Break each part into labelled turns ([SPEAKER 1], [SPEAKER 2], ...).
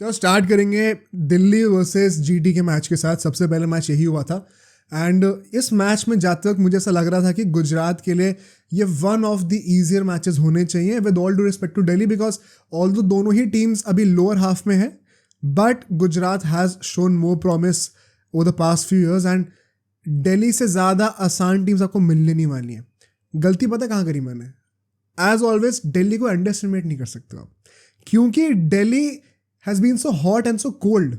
[SPEAKER 1] तो स्टार्ट करेंगे Delhi versus GT के मैच के साथ। सबसे पहले मैच यही हुआ था एंड इस मैच में जहाँ तक मुझे ऐसा लग रहा था कि गुजरात के लिए ये one of the easier matches होने चाहिए with all due respect to Delhi, because although दोनों ही टीम्स अभी लोअर हाफ में है, but Gujarat has shown more promise over the past few years and Delhi से ज़्यादा आसान टीम्स आपको मिलने नहीं वाली हैं। गलती पता कहाँ करी मैंने? एज ऑलवेज दिल्ली को अंडर एस्टिमेट नहीं कर सकते आप, क्योंकि Delhi has been so hot and so cold.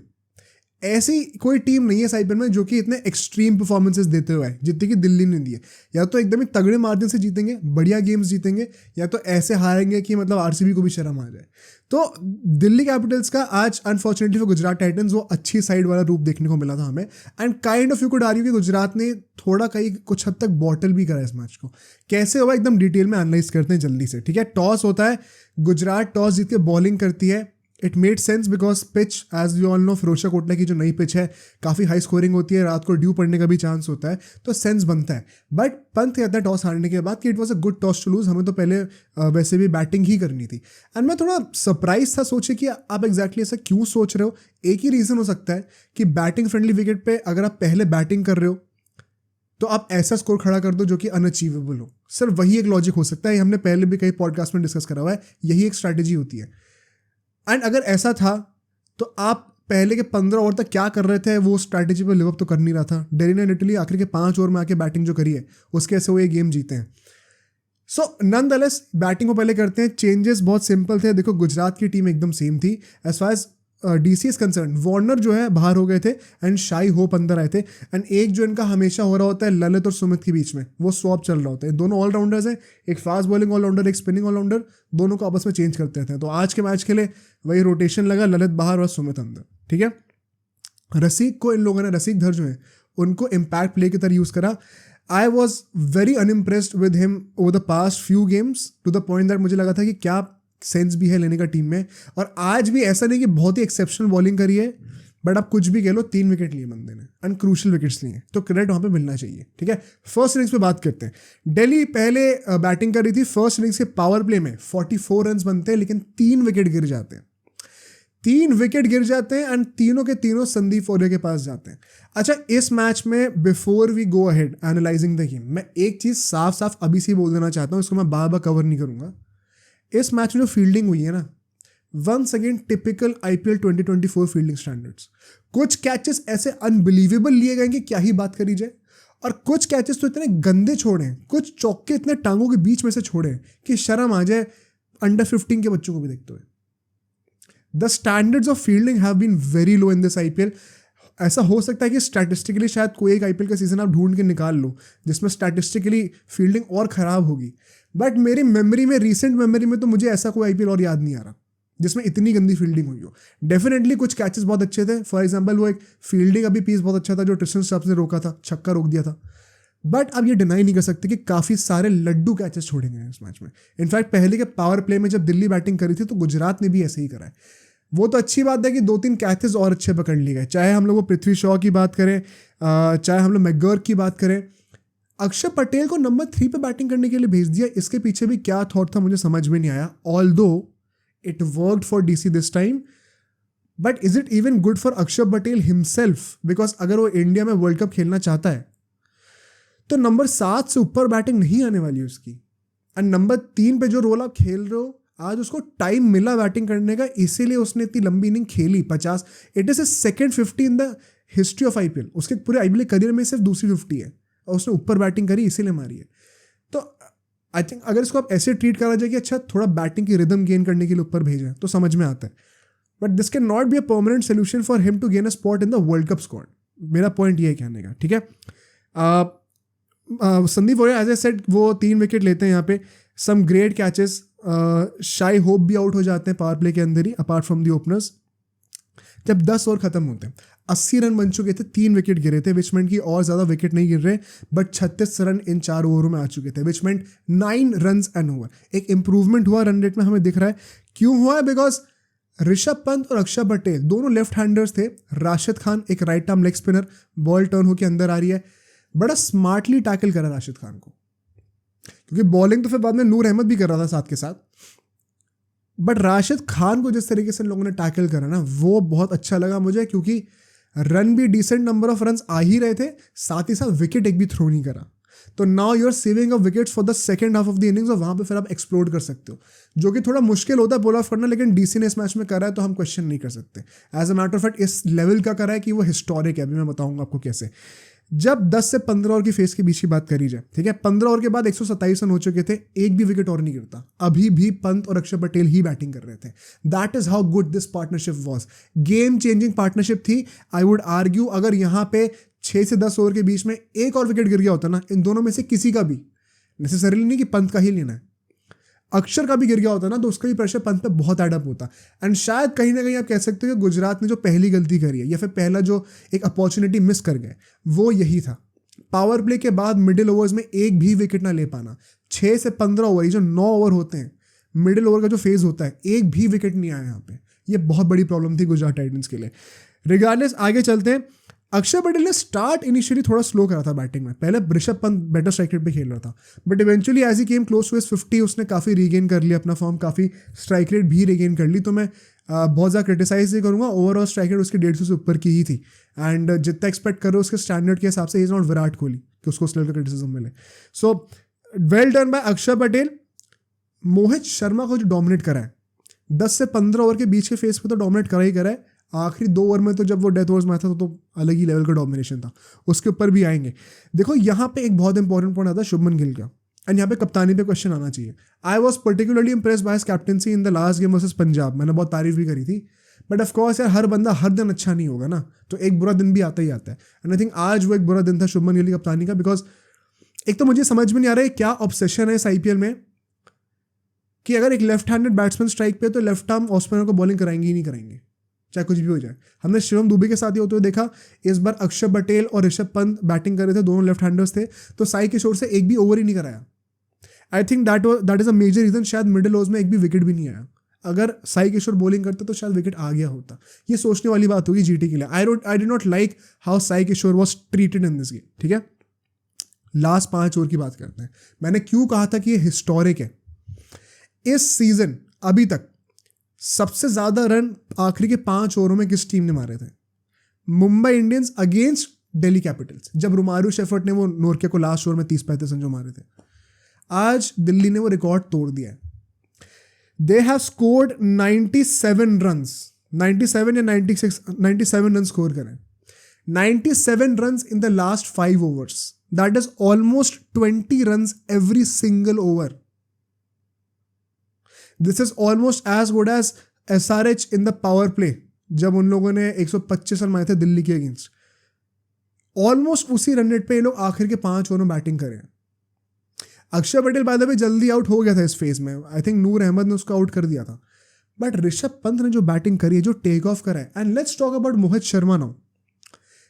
[SPEAKER 1] ऐसी कोई टीम नहीं है इस आईपीएल में जो कि इतने एक्सट्रीम परफॉर्मेंसेस देते हुए है जितनी कि दिल्ली ने दिए। या तो एकदम ही तगड़े मार्जिन से जीतेंगे, बढ़िया गेम्स जीतेंगे, या तो ऐसे हारेंगे कि मतलब आरसीबी को भी शर्म आ जाए। तो दिल्ली कैपिटल्स का आज अनफॉर्चुनेटली फॉर गुजरात टाइटंस वो अच्छी साइड वाला रूप देखने को मिला था हमें, and kind of you could argue कि गुजरात ने थोड़ा कहीं कुछ हद तक बॉटल भी करा इस मैच को। कैसे हुआ एकदम डिटेल में एनालाइज करते हैं जल्दी से, ठीक है। टॉस होता है, गुजरात टॉस जीत के बॉलिंग करती है। It made sense because pitch as you all know Feroz Shah Kotla की जो नई पिच है काफ़ी हाई स्कोरिंग होती है, रात को ड्यू पड़ने का भी चांस होता है, तो सेंस बनता है। बट पंत कहता है टॉस हारने के बाद कि it was a good toss to lose, हमें तो पहले वैसे भी बैटिंग ही करनी थी। एंड मैं थोड़ा सरप्राइज था, सोचे कि आप एग्जैक्टली ऐसा क्यों सोच रहे हो। एक ही रीज़न हो सकता है कि बैटिंग फ्रेंडली विकेट पे अगर आप पहले बैटिंग कर रहे हो तो आप ऐसा स्कोर खड़ा कर दो जो कि अनअचीवेबल हो। सिर्फ वही एक लॉजिक हो सकता है, हमने पहले भी कई पॉडकास्ट में डिस्कस करा हुआ है, यही एक स्ट्रैटेजी होती है। एंड अगर ऐसा था तो आप पहले के 15 ओवर तक क्या कर रहे थे, वो स्ट्रैटेजी पे लिव अप तो कर नहीं रहा था। दिल्ली ने लिटरली आखिर के 5 ओवर में आके बैटिंग जो करी है उसके से वो ये गेम जीते हैं। सो नॉनदलेस बैटिंग को पहले करते हैं। चेंजेस बहुत सिंपल थे। देखो गुजरात की टीम एकदम सेम थी as far as DC is concerned. Warner जो है बाहर हो गए थे एंड शाई होप अंदर आए थे, एंड एक जो इनका हमेशा हो रहा होता है ललित और सुमित के बीच में, वो स्वैप चल रहा होता है। दोनों ऑलराउंडर्स हैं, एक फास्ट बॉलिंग ऑलराउंडर, एक स्पिनिंग ऑलराउंडर, दोनों को आपस में चेंज करते रहते हैं। तो आज के मैच के लिए वही रोटेशन लगा, ललित बाहर और सुमित अंदर, ठीक है। रसीक को इन लोगों ने, रसीक धर जो है उनको इम्पैक्ट प्ले की तरह यूज़ करा। I was very unimpressed with him over the past few games to the point that मुझे लगा था कि क्या सेंस भी है लेने का टीम में। और आज भी ऐसा नहीं कि बहुत ही एक्सेप्शनल बॉलिंग करी है, बट आप कुछ भी कह लो, 3 विकेट लिए बंदे ने, एंड क्रूशल विकेट्स लिए, तो क्रेडिट वहाँ पे मिलना चाहिए, ठीक है। फर्स्ट इनिंग्स पे बात करते हैं। दिल्ली पहले बैटिंग कर रही थी। फर्स्ट इनिंग्स के पावर प्ले में 44 रन बनते हैं, लेकिन 3 विकेट गिर जाते हैं। 3 विकेट गिर जाते हैं एंड तीनों के तीनों संदीप औरे के पास जाते हैं। अच्छा, इस मैच में before we go ahead analysing the game, मैं एक चीज़ साफ साफ अभी से बोल देना चाहता हूँ, इसको मैं बार बार कवर नहीं करूँगा। इस मैच में जो फील्डिंग हुई है ना, once again typical IPL 2024 fielding standards. कुछ कैचेस ऐसे अनबिलीवेबल लिए गए कि क्या ही बात करी जाए, और कुछ कैचेस तो इतने गंदे छोड़े, कुछ चौके इतने टांगों के बीच में से छोड़े कि शर्म आ जाए अंडर 15 के बच्चों को भी देखते हुए। The standards of fielding have been very low in this IPL. ऐसा हो सकता है कि स्टैटिस्टिकली शायद कोई एक आईपीएल का सीजन आप ढूंढ के निकाल लो जिसमें स्टैटिस्टिकली फील्डिंग और ख़राब होगी, बट मेरी मेमोरी में, रीसेंट मेमोरी में तो मुझे ऐसा कोई आईपीएल और याद नहीं आ रहा जिसमें इतनी गंदी फील्डिंग हुई हो। डेफिनेटली कुछ कैचेस बहुत अच्छे थे। फॉर एग्जांपल वो एक फील्डिंग अभी पीस बहुत अच्छा था जो ट्रिस्टन स्टब्स ने रोका था, छक्का रोक दिया था। बट अब ये डिनाई नहीं कर सकते कि काफ़ी सारे लड्डू कैचेस छोड़े गए हैं इस मैच में। इनफैक्ट पहले के पावर प्ले में जब दिल्ली बैटिंग करी थी तो गुजरात ने भी ऐसे ही करा है। वो तो अच्छी बात है कि 2-3 कैचेस और अच्छे पकड़ लिए गए, चाहे हम लोग पृथ्वी शॉ की बात करें, चाहे हम लोग मैकगर्क की बात करें। अक्षर पटेल को नंबर 3 पे बैटिंग करने के लिए भेज दिया, इसके पीछे भी क्या थॉट था मुझे समझ में नहीं आया। Although it worked for DC this time, but is it even good for अक्षर पटेल हिमसेल्फ? बिकॉज अगर वो इंडिया में वर्ल्ड कप खेलना चाहता है तो नंबर 7 से ऊपर बैटिंग नहीं आने वाली उसकी। एंड नंबर 3 पे जो रोल आप खेल रहे हो, आज उसको टाइम मिला बैटिंग करने का, इसीलिए उसने इतनी लंबी इनिंग खेली 50। It is a second 50 in the history of IPL. उसके पूरे आईपीएल करियर में सिर्फ दूसरी 50 है और उसने ऊपर बैटिंग करी, इसीलिए मारी है। तो आई थिंक अगर इसको आप ऐसे ट्रीट करा जाए कि अच्छा थोड़ा बैटिंग की रिदम गेन करने के लिए ऊपर भेजें तो समझ में आता है, but this can not be a permanent solution for him to gain a spot in the world cup squad. मेरा पॉइंट ये है कहने का, ठीक है। संदीप औरे एज ए सेड वो 3 विकेट लेते हैं यहाँ पे, some great catches. Shai Hope भी आउट हो जाते हैं पावर प्ले के अंदर ही, अपार्ट फ्रॉम दी ओपनर्स। जब 10 ओवर खत्म होते हैं, 80 रन बन चुके थे, 3 विकेट गिरे थे, विच मेंट की और ज़्यादा विकेट नहीं गिर रहे, बट 36 रन इन 4 ओवरों में आ चुके थे, विच मेंट 9 रन एन ओवर। एक इंप्रूवमेंट हुआ रन रेट में, हमें दिख रहा है। क्यों हुआ है? बिकॉज ऋषभ पंत और अक्षर पटेल दोनों लेफ्ट हैंडर्स थे। राशिद खान एक right arm leg spinner, ball turn होकर अंदर आ रही है, बड़ा स्मार्टली टैकल करा राशिद खान को, क्योंकि बॉलिंग तो फिर बाद में नूर अहमद भी कर रहा था साथ के साथ। बट राशिद खान को जिस तरीके से लोगों ने टैकल करा ना, वो बहुत अच्छा लगा मुझे, क्योंकि रन भी डिसेंट नंबर ऑफ रन्स आ ही रहे थे, साथ ही साथ विकेट एक भी थ्रो नहीं करा। तो now you are saving a wickets for the second half of the innings, और वहाँ पे फिर आप एक्सप्लोर कर सकते हो, जो कि थोड़ा मुश्किल होता है पुल ऑफ करना, लेकिन डीसी ने इस मैच में करा है तो हम क्वेश्चन नहीं कर सकते। As a matter of fact इस लेवल का करा है कि वो हिस्टोरिक है। अभी मैं बताऊंगा आपको कैसे। जब 10 से 15 ओवर की फेस के बीच की बात करी जाए, ठीक है, 15 ओवर के बाद 127 रन हो चुके थे, एक भी विकेट और नहीं गिरता, अभी भी पंत और अक्षर पटेल ही बैटिंग कर रहे थे। That is how good this partnership was. Game changing partnership थी। आई वुड आर्ग्यू अगर यहाँ पे 6 से 10 ओवर के बीच में एक और विकेट गिर गया होता ना, इन दोनों में से किसी का भी, नेसेसरीली नहीं कि पंत का ही लेना है, अक्षर का भी गिर गया होता ना, तो उसका भी प्रेशर पंत पे बहुत एडअप होता। एंड शायद कहीं ना कहीं आप कह सकते हो कि गुजरात ने जो पहली गलती करी है, या फिर पहला जो एक अपॉर्चुनिटी मिस कर गए, वो यही था। पावर प्ले के बाद मिडिल ओवर्स में एक भी विकेट ना ले पाना। 6 से 15 ओवर, ये जो 9 ओवर होते हैं, मिडिल ओवर का जो फेज होता है, एक भी विकेट नहीं आया यहाँ पे। ये बहुत बड़ी प्रॉब्लम थी गुजरात टाइटंस के लिए। रिगार्डलेस आगे चलते हैं। अक्षर पटेल ने स्टार्ट इनिशियली थोड़ा स्लो करा था बैटिंग में, पहले Rishabh Pant better strike rate पे खेल रहा था, but eventually as he came close to his 50 उसने काफ़ी रीगेन कर लिया अपना फॉर्म, काफ़ी स्ट्राइक रेट भी रीगेन कर ली। तो मैं बहुत ज़्यादा क्रिटिसाइज नहीं करूँगा, ओवरऑल स्ट्राइक रेट उसकी 150 से ऊपर की ही थी। एंड जितना एक्सपेक्ट करो उसके स्टैंडर्ड के हिसाब से, इज नॉट विराट कोहली कि उसको उस लेवल का क्रिटिसिज्म मिले। सो वेल डन बाय अक्षर पटेल। मोहित शर्मा को जो डोमिनेट करा है 10 से 15 ओवर के बीच के फेस पे, तो डोमिनेट करा ही करा है। आखिरी 2 ओवर में तो जब वो डेथ ओवर्स में था तो अलग ही लेवल का डोमिनेशन था, उसके ऊपर भी आएंगे। देखो यहाँ पे एक बहुत इंपॉर्टेंट पॉइंट आता है शुभमन गिल का, एंड यहाँ पे कप्तानी पे क्वेश्चन आना चाहिए। I was particularly impressed by his captaincy in the last game versus Punjab. मैंने बहुत तारीफ भी करी थी, बट ऑफकोर्स यार हर बंदा हर दिन अच्छा नहीं होगा ना, तो एक बुरा दिन भी आता ही आता है। एंड आई थिंक आज वो एक बुरा दिन था शुभमन गिल की कप्तानी का, बिकॉज एक तो मुझे समझ में नहीं आ रहा है क्या ऑब्सेशन है इस IPL में कि अगर एक लेफ्ट हैंडेड बैट्समैन स्ट्राइक पे तो लेफ्ट आर्म ऑफ स्पिनर को बॉलिंग कराएंगे ही नहीं कराएंगे, चाहे कुछ भी हो जाए। हमने शिवम दुबे के साथ ही होते हुए देखा। इस बार अक्षर पटेल और ऋषभ पंत बैटिंग कर रहे थे, दोनों लेफ्ट हैंडर्स थे, तो साई किशोर से एक भी ओवर ही नहीं कराया। I think that is a major reason, शायद मिडिल ओवर्स में एक भी विकेट भी नहीं आया। अगर साई किशोर बॉलिंग करते तो शायद विकेट आ गया होता। ये सोचने वाली बात होगी GT के लिए। I did not like how Sai Kishore was treated in this game. ठीक है, लास्ट 5 ओवर की बात करते हैं। मैंने क्यों कहा था कि ये हिस्टोरिक है। इस सीजन अभी तक सबसे ज्यादा रन आखिरी के 5 ओवरों में किस टीम ने मारे थे? Mumbai Indians against Delhi Capitals, जब रोमारियो शेफर्ट ने वो नोरके को लास्ट ओवर में 30-35 रन जो मारे थे। आज दिल्ली ने वो रिकॉर्ड तोड़ दिया है। दे हैव स्कोर्ड 97 रन्स, 97 या 97 रन स्कोर करें, 97 runs in the last 5 overs. That is almost 20 runs every single over. This is almost as good as SRH in the power play, जब उन लोगों ने 125 रन मारे थे दिल्ली के अगेंस्ट। ऑलमोस्ट उसी रन रेट पे ये लोग आखिर के 5 ओवर में बैटिंग करें। अक्षर पटेल बाय द वे जल्दी आउट हो गया था इस फेज में, आई थिंक नूर अहमद ने उसको आउट कर दिया था। बट ऋषभ पंत ने जो बैटिंग करी है, जो टेक ऑफ करा है, and let's talk about Mohit Sharma now.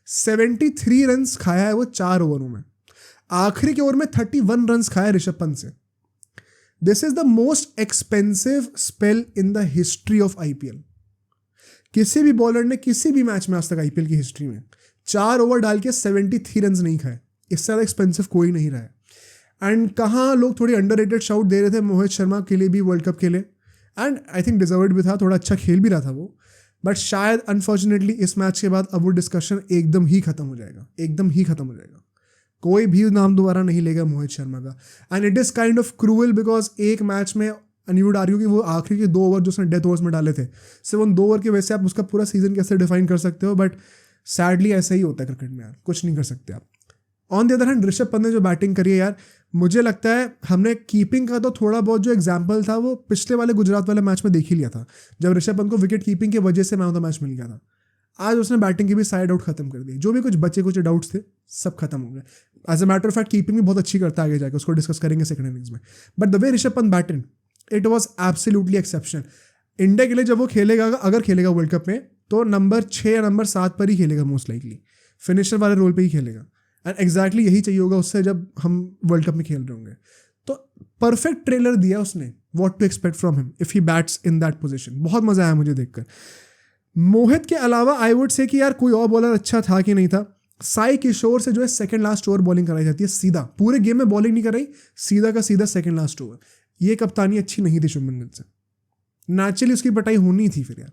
[SPEAKER 1] 73 run खाया है वो 4 ओवरों में, आखिरी के ओवर में 31 रन खाया ऋषभ पंत से। This is the most expensive spell in the history of IPL। किसी भी बॉलर ने किसी भी मैच में आज तक IPL की हिस्ट्री में 4 ओवर डाल के 73 रन नहीं खाए। इससे ज़्यादा एक्सपेंसिव कोई नहीं रहा है। एंड कहाँ लोग थोड़ी अंडररेटेड शाउट दे रहे थे मोहित शर्मा के लिए भी वर्ल्ड कप के लिए, एंड आई थिंक डिजर्व्ड भी था, थोड़ा अच्छा खेल भी रहा था वो। बट शायद अनफॉर्चुनेटली इस मैच के बाद अब वो डिस्कशन एकदम ही खत्म हो जाएगा, एकदम ही खत्म हो जाएगा। कोई भी नाम दोबारा नहीं लेगा मोहित शर्मा का। And it is kind of cruel because एक मैच में एंड यू वुड आर्ग्यू कि वो आखिरी के 2 ओवर जो उसने डेथ ओवर्स में डाले थे, सिर्फ उन 2 ओवर की वजह से आप उसका पूरा सीजन कैसे डिफाइन कर सकते हो। बट सैडली ऐसा ही होता है क्रिकेट में यार, कुछ नहीं कर सकते आप। On the other hand Rishabh Pant ने जो बैटिंग करी है यार, मुझे लगता है हमने कीपिंग का तो थोड़ा बहुत जो एग्जाम्पल था वो पिछले वाले गुजरात वाले मैच में देख ही लिया था, जब ऋषभ पंत को विकेट कीपिंग की वजह से मैन ऑफ द मैच मिल गया था। आज उसने बैटिंग की भी साइड आउट खत्म कर दी, जो भी कुछ बचे कुछ डाउट्स थे सब खत्म हो गए। As a matter of fact keeping भी बहुत अच्छी करता है आगे जाकर, उसको डिस्कस करेंगे सेकंड इनिंग्स में। But the way Rishabh Pant batted, it was absolutely exceptional. India के लिए जब वो खेलेगा, अगर खेलेगा वर्ल्ड कप में, तो नंबर 6 या नंबर 7 पर ही खेलेगा मोस्ट लाइकली, फिनिशर वाले रोल पे ही खेलेगा। एंड एग्जैक्टली यही चाहिए होगा उससे जब हम वर्ल्ड कप में खेल रहे होंगे। तो परफेक्ट ट्रेलर दिया उसने, what to expect from him if he bats in that position. बहुत मजा आया मुझे देखकर। मोहित के अलावा आई वुड से कि यार कोई और बॉलर अच्छा था कि नहीं था। साई किशोर से जो है सेकंड लास्ट ओवर बॉलिंग कराई जाती है, सीधा पूरे गेम में बॉलिंग नहीं कराई, सीधा का सीधा सेकंड लास्ट ओवर। ये कप्तानी अच्छी नहीं थी शुभमन गिल से, नेचुरली उसकी पिटाई होनी थी फिर यार,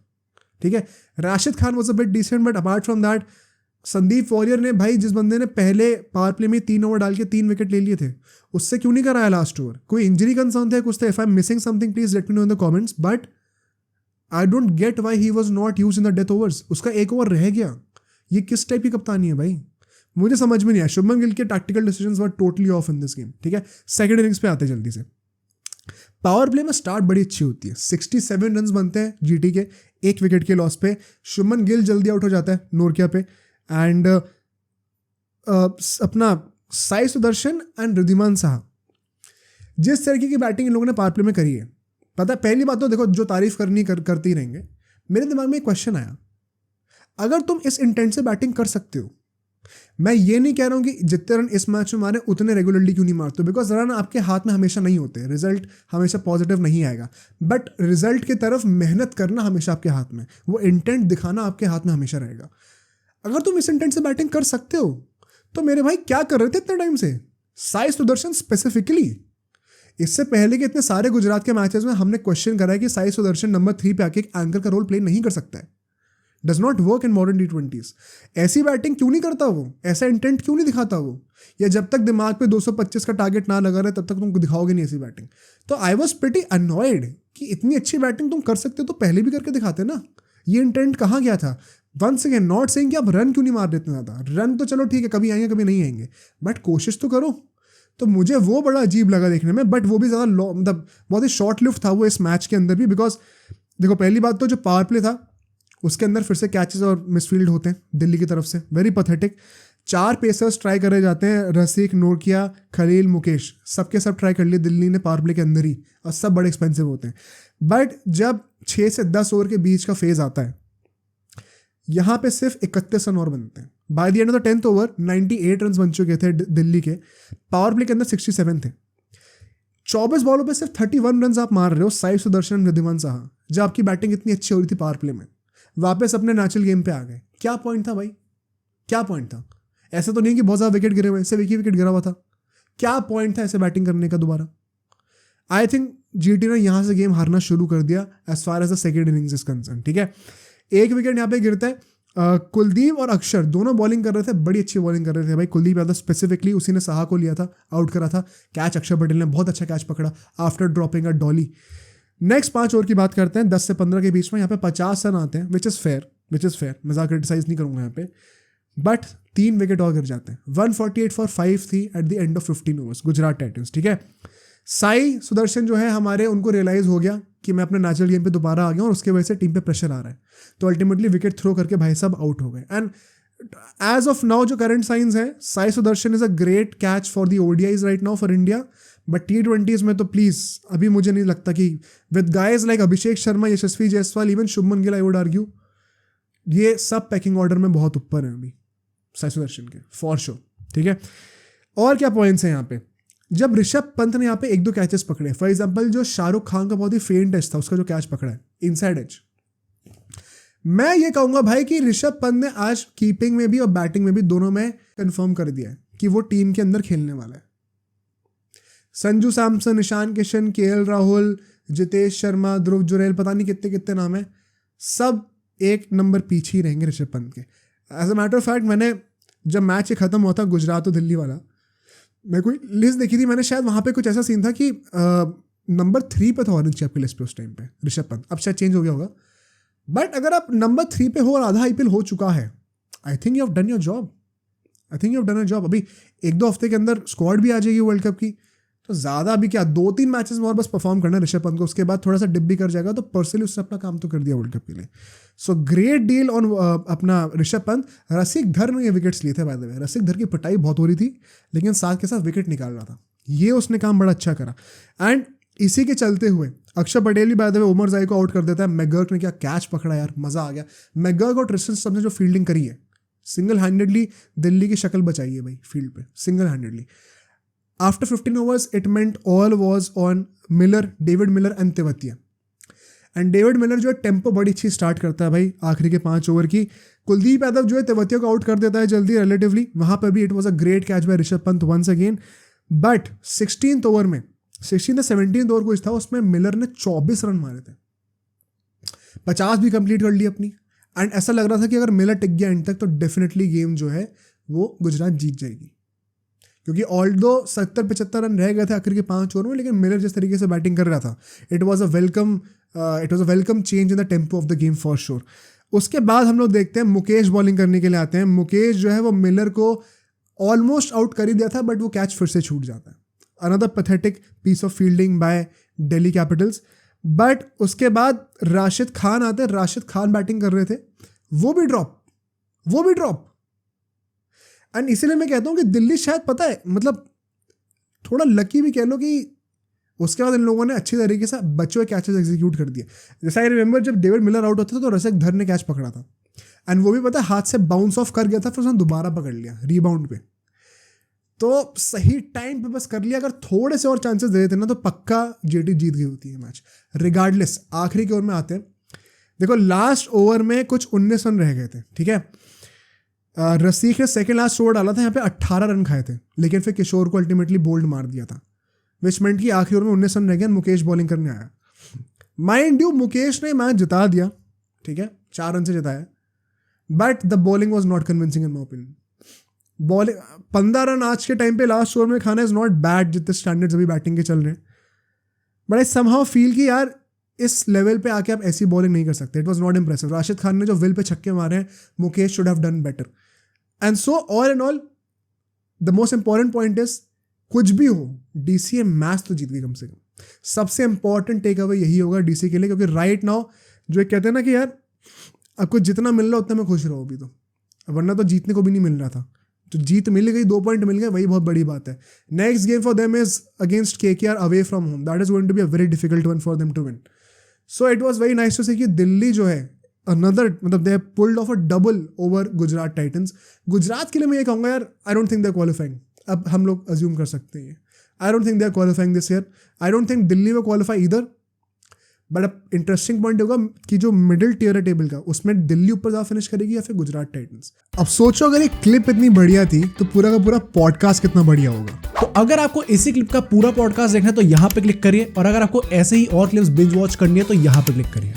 [SPEAKER 1] ठीक है। Rashid Khan was a bit decent, but apart from that Sandeep Warrier ने, भाई जिस बंदे ने पहले पावर प्ले में 3 ओवर डाल के 3 विकेट ले लिए थे, उससे क्यों नहीं कराया लास्ट ओवर? कोई इंजरी कंसर्न थे, कुछ थे? If I am missing something please let me know in the comments, but I don't get why he was not used in the death overs. उसका 1 ओवर रह गया। ये किस टाइप की कप्तानी है भाई, मुझे समझ में नहीं आया। शुभमन गिल के tactical decisions were totally off in this game, ठीक है। सेकंड इनिंग्स पे आते जल्दी से। पावर प्ले में स्टार्ट बड़ी अच्छी होती है, 67 रन बनते हैं जीटी के 1 विकेट के लॉस पे। शुभमन गिल जल्दी आउट हो जाता है नोरकिया पे, एंड अपना साई सुदर्शन एंड रिद्धिमान साहा, जिस तरीके की बैटिंग इन लोगों ने पावर प्ले में करी है, पता है पहली बात तो देखो, जो तारीफ करनी करते ही रहेंगे। मेरे दिमाग में एक क्वेश्चन आया, अगर तुम इस इंटेंट से बैटिंग कर सकते हो, मैं ये नहीं कह रहा हूं कि जितने रन इस मैच में मारे उतने रेगुलरली क्यों नहीं मारते, बिकॉज रन आपके हाथ में हमेशा नहीं होते, रिजल्ट हमेशा पॉजिटिव नहीं आएगा, बट रिजल्ट की तरफ मेहनत करना हमेशा आपके हाथ में, वो इंटेंट दिखाना आपके हाथ में हमेशा रहेगा। अगर तुम इस इंटेंट से बैटिंग कर सकते हो तो मेरे भाई क्या कर रहे थे इतने टाइम से? साई सुदर्शन स्पेसिफिकली, इससे पहले के इतने सारे गुजरात के मैचेस में हमने क्वेश्चन करा है कि साई सुदर्शन नंबर 3 पे आके एक एंकर का रोल प्ले नहीं कर सकता है, does not work in modern T20s। ऐसी बैटिंग क्यों नहीं करता वो, ऐसा इंटेंट क्यों नहीं दिखाता वो, या जब तक दिमाग पे 225 का टारगेट ना लगा रहे तब तक तुम दिखाओगे नहीं ऐसी बैटिंग। तो आई वॉज प्रिटी अनॉयड कि इतनी अच्छी बैटिंग तुम कर सकते हो तो पहले भी करके दिखाते ना, ये इंटेंट कहाँ गया था? वंस अगेन नॉट सेइंग कि आप रन क्यों नहीं मार रहे इतना ज़्यादा, रन तो चलो ठीक है, कभी आएंगे कभी नहीं आएंगे, बट कोशिश तो करो। तो मुझे वो बड़ा अजीब लगा देखने में, बट वो भी ज़्यादा मतलब बहुत ही शॉर्ट लिफ्ट था वो इस मैच के अंदर भी, बिकॉज देखो पहली बात तो जो पावर प्ले था उसके अंदर फिर से कैचेस और मिसफील्ड होते हैं दिल्ली की तरफ से, वेरी पैथेटिक। 4 पेसर्स ट्राई करे जाते हैं, रसिक, नोरकिया, खलील, मुकेश, सबके सब ट्राई कर लिए दिल्ली ने पावर प्ले के अंदर ही, और सब बड़े एक्सपेंसिव होते हैं। बट जब 6 से 10 ओवर के बीच का फेज आता है, यहाँ पे सिर्फ 31 रन और बनते हैं। By the end of the 10th over 98 run बन चुके थे दिल्ली के, पावर प्ले के अंदर 67 थे। 24 बॉलों पे सिर्फ 31 रन आप मार रहे हो, साई सुदर्शन, रिद्धिमान साहा, जब आपकी बैटिंग इतनी अच्छी हो रही थी पावर प्ले में, वापस अपने नेचुरल गेम पे आ गए। क्या पॉइंट था भाई, क्या पॉइंट था? ऐसा तो नहीं कि बहुत ज़्यादा विकेट गिरे हुए, सिर्फ एक ही विकेट गिरा हुआ था। क्या पॉइंट था ऐसे बैटिंग करने का दोबारा? आई थिंक जीटी ने यहाँ से गेम हारना शुरू कर दिया as far as the second innings is concerned, ठीक है। 1 विकेट यहाँ पे गिरता है, कुलदीप और अक्षर दोनों बॉलिंग कर रहे थे, बड़ी अच्छी बॉलिंग कर रहे थे भाई। कुलदीप यादव स्पेसिफिकली, उसी ने साहा को लिया था, आउट करा था। कैच अक्षर पटेल ने बहुत अच्छा कैच पकड़ा after dropping a Dolly. Next 5 over की बात करते हैं, 10 से 15 के बीच में। यहाँ पे 50 रन आते हैं, विच इज़ फेयर, मजाक क्रिटिसाइज नहीं करूँगा यहाँ पे, बट 3 विकेट और गिर जाते हैं। 148 फॉर 5 थी at the end of 15 overs Gujarat Titans, ठीक है। साई सुदर्शन जो है हमारे, उनको रियलाइज हो गया कि मैं अपने नेचुरल गेम पे दोबारा आ गया और उसके वजह से टीम पे प्रेशर आ रहा है, तो अल्टीमेटली विकेट थ्रो करके भाई साहब आउट हो गए। एंड एज ऑफ नाउ जो करंट साइंस है, Sai Sudarshan is a great catch for the ODIs right now for India, but T20s में तो प्लीज अभी मुझे नहीं लगता कि with guys like Abhishek Sharma, Yashasvi Jaiswal, even Shubman Gill, I would argue, ये सब पैकिंग ऑर्डर में बहुत ऊपर है अभी साई सुदर्शन के, फॉर श्योर, ठीक है। और क्या पॉइंट्स हैं यहाँ पे? जब ऋषभ पंत ने यहाँ पे 1-2 कैचेस पकड़े, फॉर एग्जांपल जो शाहरुख खान का बहुत ही फेंट एज था, उसका जो कैच पकड़ा है इनसाइड एज, मैं ये कहूंगा भाई कि ऋषभ पंत ने आज कीपिंग में भी और बैटिंग में भी दोनों में कंफर्म कर दिया है कि वो टीम के अंदर खेलने वाला है। संजू सैमसन, ईशान किशन, KL राहुल, जितेश शर्मा, ध्रुव जुरैल, पता नहीं कितने कितने नाम है, सब 1 नंबर पीछे ही रहेंगे ऋषभ पंत के। As a matter of fact, मैंने जब मैच खत्म हुआ था गुजरात और दिल्ली वाला, मैं कोई लिस्ट देखी थी, मैंने शायद वहाँ पे कुछ ऐसा सीन था कि नंबर 3 पे था ऑरेंज कैप की लिस्ट पे उस टाइम पे ऋषभ पंत, अब शायद चेंज हो गया होगा। बट अगर आप नंबर 3 पे हो और आधा IPL हो चुका है, I think you have done your job, अभी 1-2 हफ्ते के अंदर स्क्वाड भी आ जाएगी वर्ल्ड कप की, तो ज़्यादा अभी क्या 2-3 मैचेस में और बस परफॉर्म करना है ऋषभ पंत को, उसके बाद थोड़ा सा डिप भी कर जाएगा, तो पर्सनली उसने अपना काम तो कर दिया वर्ल्ड कप के लिए। सो ग्रेट डील ऑन अपना ऋषभ पंत। रसिक धर ने ये विकेट्स लिए थे बाय द वे, रसिक धर की पिटाई बहुत हो रही थी, लेकिन साथ के साथ विकेट निकाल रहा था, ये उसने काम बड़ा अच्छा करा। एंड इसी के चलते हुए अक्षर पटेल भी बाय द वे उमर जाई को आउट कर देता है। मैकगर्क ने क्या कैच पकड़ा यार, मजा आ गया। मैकगर्क और ट्रिस्टन स्टम्स ने जो फील्डिंग करी है, सिंगल हैंडेडली दिल्ली की शक्ल बचाई है भाई फील्ड पे, single handedly. After 15 overs it meant all was on Miller, David Miller and Tewatia. And David Miller जो है टेम्पो बड़ी अच्छी स्टार्ट करता है भाई आखिरी के 5 ओवर की। कुलदीप यादव जो है तेवतिया को आउट कर देता है जल्दी रिलेटिवली, वहां पर भी it was a great catch by Rishabh Pant once again. But 16th over में, 16th या 17th ओवर कुछ था, उसमें मिलर ने 24 रन मारे थे। 50 भी कंप्लीट कर ली अपनी, एंड ऐसा लग रहा था कि अगर मिलर टिक गया एंड तक तो डेफिनेटली गेम जो है वो गुजरात जीत जाएगी, क्योंकि ऑल्दो 70-75 रन रह गए थे आखिर के 5 ओवर में, लेकिन मिलर जिस तरीके से बैटिंग कर रहा था, it was a welcome change in the tempo of the game for sure. उसके बाद हम लोग देखते हैं मुकेश बॉलिंग करने के लिए आते हैं। मुकेश जो है वो मिलर को ऑलमोस्ट आउट कर ही दिया था, बट वो कैच फिर से छूट जाता है। Another pathetic piece of fielding by Delhi Capitals. But उसके बाद राशिद खान आते हैं, राशिद खान बैटिंग कर रहे थे, वो भी ड्रॉप। एंड इसीलिए मैं कहता हूँ कि दिल्ली शायद पता है, मतलब थोड़ा लकी भी कह लो कि उसके बाद इन लोगों ने अच्छी तरीके से बचे हुए कैचेस एग्जीक्यूट कर दिए। जैसे आई रिमेंबर जब डेविड मिलर आउट होता था तो रसिक धर ने कैच पकड़ा था, एंड वो भी पता है हाथ से बाउंस ऑफ कर गया था, फिर उसने दोबारा पकड़ लिया रीबाउंड पे। तो सही टाइम पे बस कर लिया, अगर थोड़े से और चांसेस दे देते ना तो पक्का जेटी जीत गई होती है मैच। रिगार्डलेस आखिरी के ओवर में आते हैं। देखो लास्ट ओवर में कुछ 19 रन रह गए थे, ठीक है। रसिक ने सेकंड लास्ट ओवर डाला था, यहाँ पे 18 रन खाए थे, लेकिन फिर किशोर को अल्टीमेटली बोल्ड मार दिया था, विच मेंट कि आखिरी ओवर में 19 रन रह गए, मुकेश बॉलिंग करने आया। माइंड यू मुकेश ने मैच जिता दिया, ठीक है, 4 रन से जिताया, but the bowling was not convincing in my opinion. Bowling 15 run आज के टाइम पे लास्ट ओवर में खाना इज नॉट बैड, जितने स्टैंडर्ड्स अभी बैटिंग के चल रहे हैं, बट आई समहाउ फील कि यार इस लेवल पे आके आप ऐसी बॉलिंग नहीं कर सकते। It was not impressive. Rashid Khan ने जो विल पे छक्के मारे हैं, Mukesh should have done better. And so all and all the most important point is, कुछ भी हो डीसी मैच तो जीत गई कम से कम। सबसे इंपॉर्टेंट टेक अवे यही होगा डीसी के लिए, क्योंकि राइट नाउ जो एक कहते हैं ना कि यार आपको जितना मिल रहा उतना में खुश रहो अभी, तो वरना तो जीतने को भी नहीं मिल रहा था, तो जीत मिल गई, 2 पॉइंट मिल गए, वही बहुत बड़ी बात है। Next game for them is against KKR away from home, that is going to be a very difficult one for them to win. So it was very nice to see कि दिल्ली जो है another, मतलब they pulled off a double over Gujarat Titans. Gujarat के लिए मैं ये कहूँगा यार, I don't think they are qualifying. अब हम लोग अज्यूम कर सकते हैं, I don't think they are qualifying this year. I don't think Delhi में क्वालिफाई इधर। बट अब इंटरेस्टिंग पॉइंट होगा कि जो मिडिल टियर है टेबल का, उसमें दिल्ली ऊपर ज़्यादा फिनिश करेगी या फिर गुजरात टाइटंस। अब सोचो अगर ये क्लिप इतनी बढ़िया थी तो पूरा का पूरा पॉडकास्ट कितना बढ़िया होगा।
[SPEAKER 2] तो अगर आपको इसी क्लिप का पूरा पॉडकास्ट देखना है तो यहाँ पे क्लिक करिए, और अगर आपको ऐसे ही और क्लिप्स बिंज वॉच करनी है तो यहाँ पे क्लिक करिए।